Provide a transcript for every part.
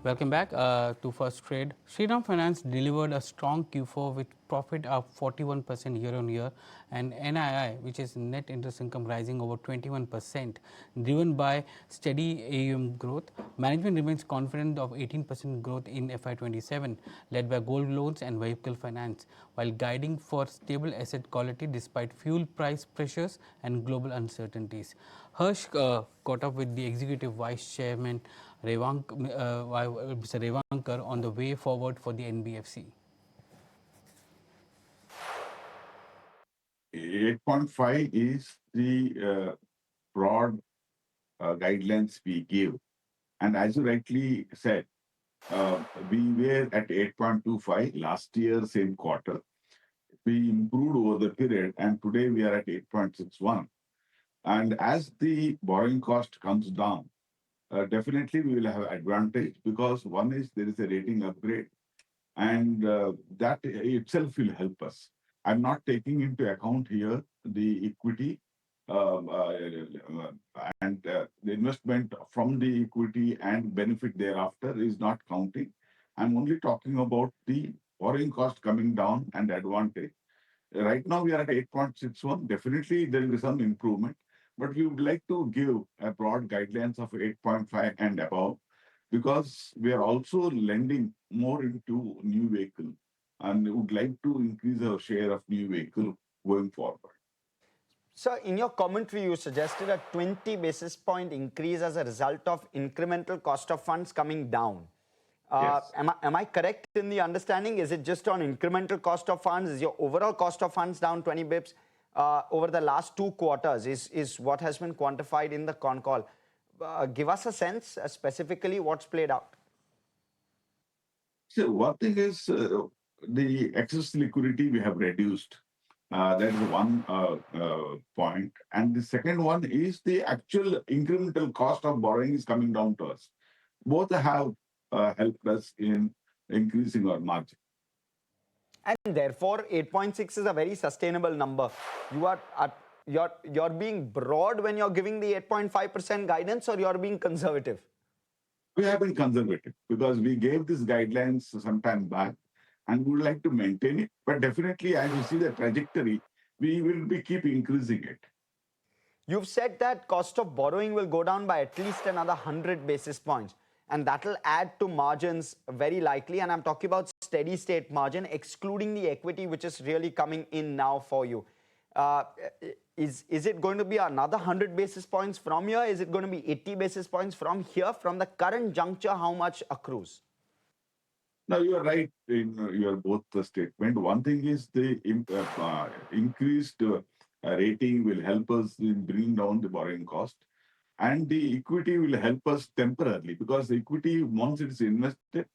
Welcome back to First Trade. Shriram Finance delivered a strong Q4 with profit up 41% year on year and NII, which is net interest income, rising over 21%, driven by steady AUM growth. Management remains confident of 18% growth in FY27, led by gold loans and vehicle finance, while guiding for stable asset quality despite fuel price pressures and global uncertainties. Harsh caught up with the Executive Vice Chairman Mr. Revankar on the way forward for the NBFC. 8.5 is the broad guidelines we give. And as you rightly said, we were at 8.25 last year, same quarter. We improved over the period, and today we are at 8.61. And as the borrowing cost comes down, definitely we will have advantage because one is there is a rating upgrade, and that itself will help us. I'm not taking into account here the equity and the investment from the equity and benefit thereafter is not counting. I'm only talking about the borrowing cost coming down and advantage. Right now we are at 8.61. Definitely there will be some improvement, but we would like to give a broad guidelines of 8.5 and above because we are also lending more into new vehicle and would like to increase our share of new vehicle going forward. So, in your commentary, you suggested a 20 basis point increase as a result of incremental cost of funds coming down. Yes. Am I correct in the understanding? Is it just on incremental cost of funds? Is your overall cost of funds down 20 bips over the last 2 quarters is what has been quantified in the con call? Give us a sense specifically what's played out. So one thing is the excess liquidity we have reduced. That is one point. And the second one is the actual incremental cost of borrowing is coming down to us. Both have helped us in increasing our margin. And therefore, 8.6 is a very sustainable number. You're being broad when you're giving the 8.5% guidance, or you're being conservative? We have been conservative because we gave these guidelines some time back and we would like to maintain it. But definitely, as you see the trajectory, we will be keep increasing it. You've said that cost of borrowing will go down by at least another 100 basis points. And that will add to margins very likely. And I'm talking about steady state margin, excluding the equity, which is really coming in now for you. Is it going to be another 100 basis points from here? Is it going to be 80 basis points from here? From the current juncture, how much accrues? Now, you are right in your both statement. One thing is the increased rating will help us in bringing down the borrowing cost. And the equity will help us temporarily because the equity, once it is invested,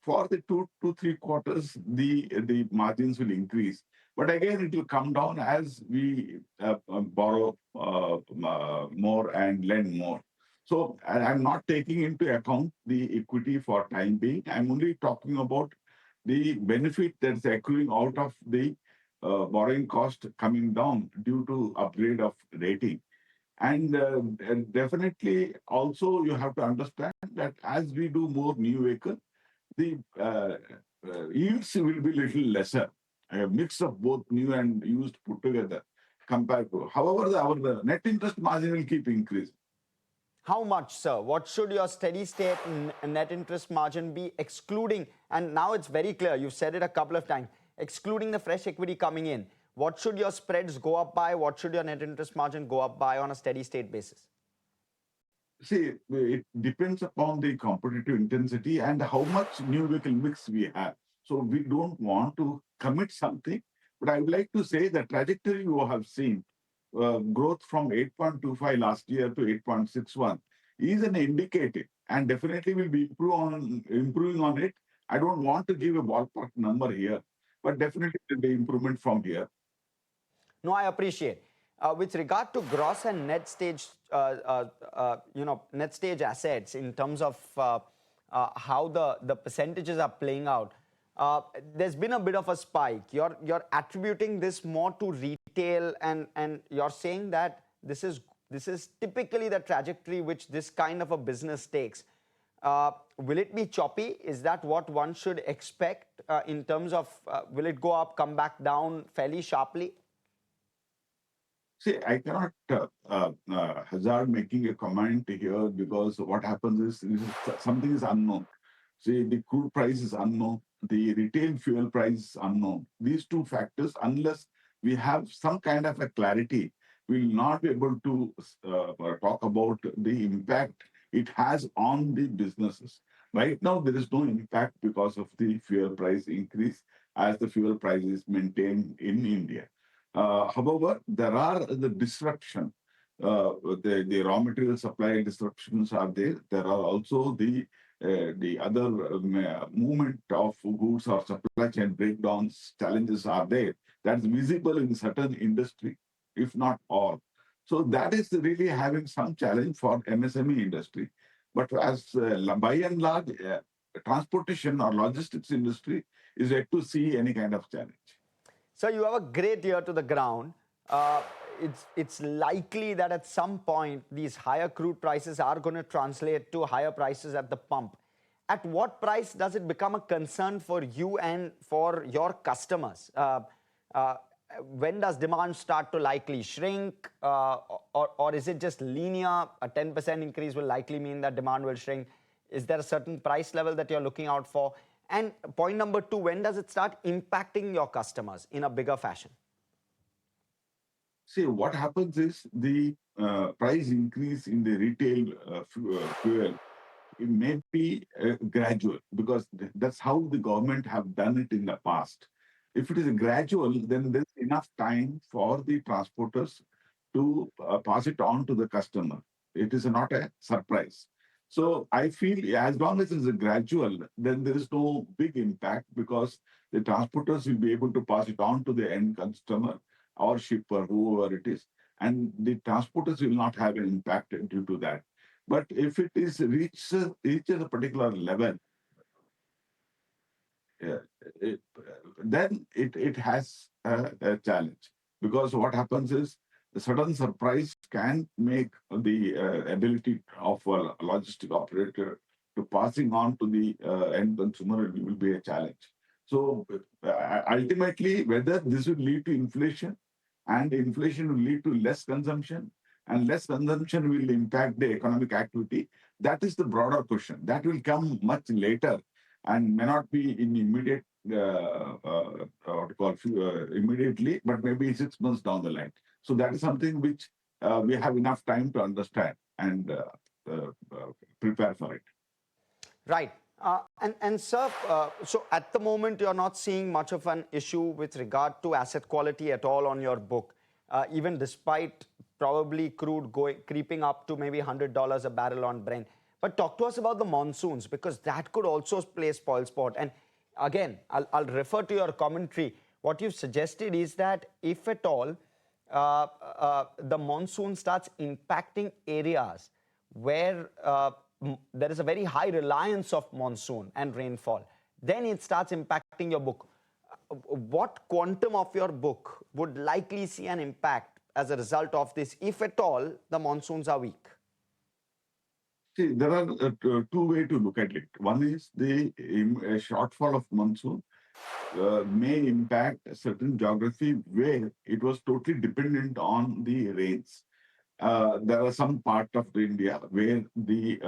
for the 2 to 3 quarters, the margins will increase. But again, it will come down as we borrow more and lend more. So I'm not taking into account the equity for time being. I'm only talking about the benefit that's accruing out of the borrowing cost coming down due to upgrade of rating. And definitely also you have to understand that as we do more new vehicle, the yields will be little lesser. A mix of both new and used put together compared to. However, our net interest margin will keep increasing. How much, sir? What should your steady state net interest margin be excluding? And now it's very clear. You've said it a couple of times. Excluding the fresh equity coming in, what should your spreads go up by? What should your net interest margin go up by on a steady state basis? See, it depends upon the competitive intensity and how much new vehicle mix we have. So we don't want to commit something, but I would like to say the trajectory you have seen, growth from 8.25 last year to 8.61 is an indicator and definitely will be improving on it. I don't want to give a ballpark number here, but definitely there will be improvement from here. No, I appreciate. With regard to gross and net stage, net stage assets in terms of how the percentages are playing out, there's been a bit of a spike. You're attributing this more to retail, and you're saying that this is typically the trajectory which this kind of a business takes. Will it be choppy? Is that what one should expect in terms of will it go up, come back down fairly sharply? See, I cannot hazard making a comment here because what happens is something is unknown. See, the crude price is unknown, the retail fuel price is unknown. These two factors, unless we have some kind of a clarity, we will not be able to talk about the impact it has on the businesses. Right now, there is no impact because of the fuel price increase as the fuel price is maintained in India. However, there are the disruption. The raw material supply disruptions are there. There are also the other movement of goods or supply chain breakdowns challenges are there. That's visible in certain industry, if not all. So that is really having some challenge for MSME industry. But as by and large, transportation or logistics industry is yet to see any kind of challenge. So you have a great ear to the ground. It's likely that at some point these higher crude prices are going to translate to higher prices at the pump. At what price does it become a concern for you and for your customers? When does demand start to likely shrink, or is it just linear? A 10% increase will likely mean that demand will shrink. Is there a certain price level that you're looking out for? And point number two, when does it start impacting your customers in a bigger fashion? See, what happens is the price increase in the retail fuel, it may be gradual because that's how the government have done it in the past. If it is gradual, then there's enough time for the transporters to pass it on to the customer. It is not a surprise. So I feel as long as it's a gradual, then there is no big impact because the transporters will be able to pass it on to the end customer or shipper, whoever it is, and the transporters will not have an impact due to that. But if it is reaches a particular level, uh, it, then it has a challenge because what happens is the sudden surprise can make the ability of a logistic operator to passing on to the end consumer will be a challenge. So ultimately, whether this will lead to inflation and inflation will lead to less consumption and less consumption will impact the economic activity, that is the broader question. That will come much later and may not be in immediate what to call immediately, but maybe 6 months down the line. So that is something which we have enough time to understand and prepare for it. Right. And sir, so at the moment you're not seeing much of an issue with regard to asset quality at all on your book, even despite probably crude creeping up to maybe $100 a barrel on Brent. But talk to us about the monsoons, because that could also play spoil sport. And again, I'll refer to your commentary. What you've suggested is that if at all the monsoon starts impacting areas where there is a very high reliance of monsoon and rainfall, then it starts impacting your book. What quantum of your book would likely see an impact as a result of this, if at all the monsoons are weak? See, there are two ways to look at it. One is the shortfall of monsoon may impact a certain geography where it was totally dependent on the rains. There are some part of India where the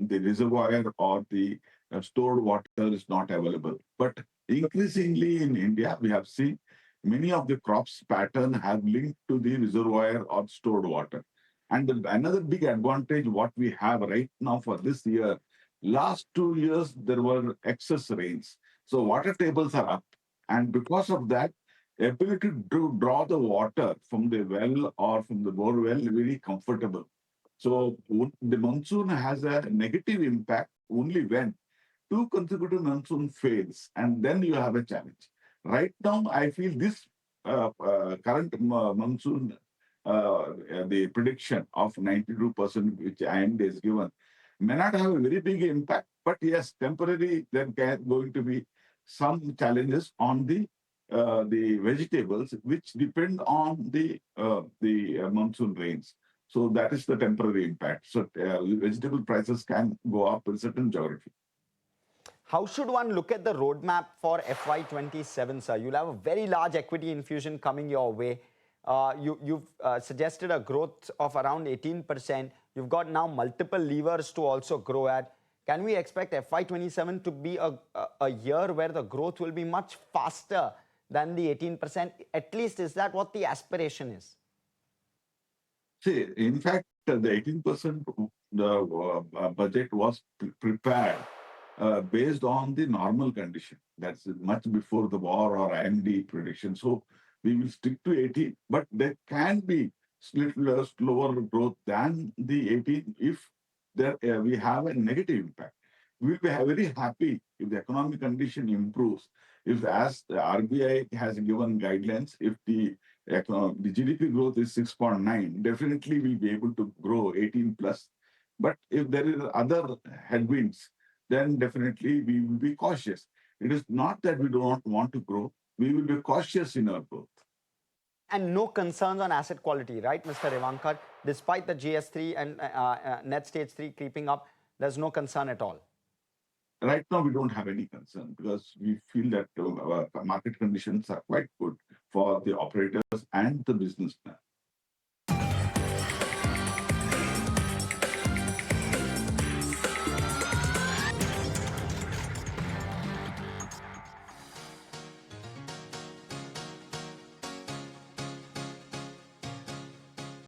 reservoir or the stored water is not available. But increasingly in India, we have seen many of the crops pattern have linked to the reservoir or stored water. And another big advantage what we have right now for this year, last 2 years there were excess rains. So water tables are up. And because of that, ability to draw the water from the well or from the bore well very comfortable. So the monsoon has a negative impact only when two consecutive monsoon fails, and then you have a challenge. Right now, I feel this current monsoon, the prediction of 92%, which IMD has given, may not have a very big impact, but yes, temporary, there can going to be some challenges on the vegetables, which depend on the monsoon rains. So that is the temporary impact. So vegetable prices can go up in certain geography. How should one look at the roadmap for FY27, sir? You'll have a very large equity infusion coming your way. You've suggested a growth of around 18%. You've got now multiple levers to also grow at. Can we expect FY27 to be a year where the growth will be much faster than the 18%? At least, is that what the aspiration is? See, in fact, the 18% budget was prepared based on the normal condition. That's much before the war or IMD prediction. So we will stick to 18, but there can be little slower growth than the 18 if there we have a negative impact. We'll be very happy if the economic condition improves. If, as the RBI has given guidelines, if the GDP growth is 6.9, definitely we'll be able to grow 18 plus. But if there is other headwinds, then definitely we will be cautious. It is not that we do not want to grow. We will be cautious in our growth. And no concerns on asset quality, right, Mr. Revankar? Despite the GS3 and net stage 3 creeping up, there's no concern at all. Right now, we don't have any concern because we feel that market conditions are quite good for the operators and the businessmen.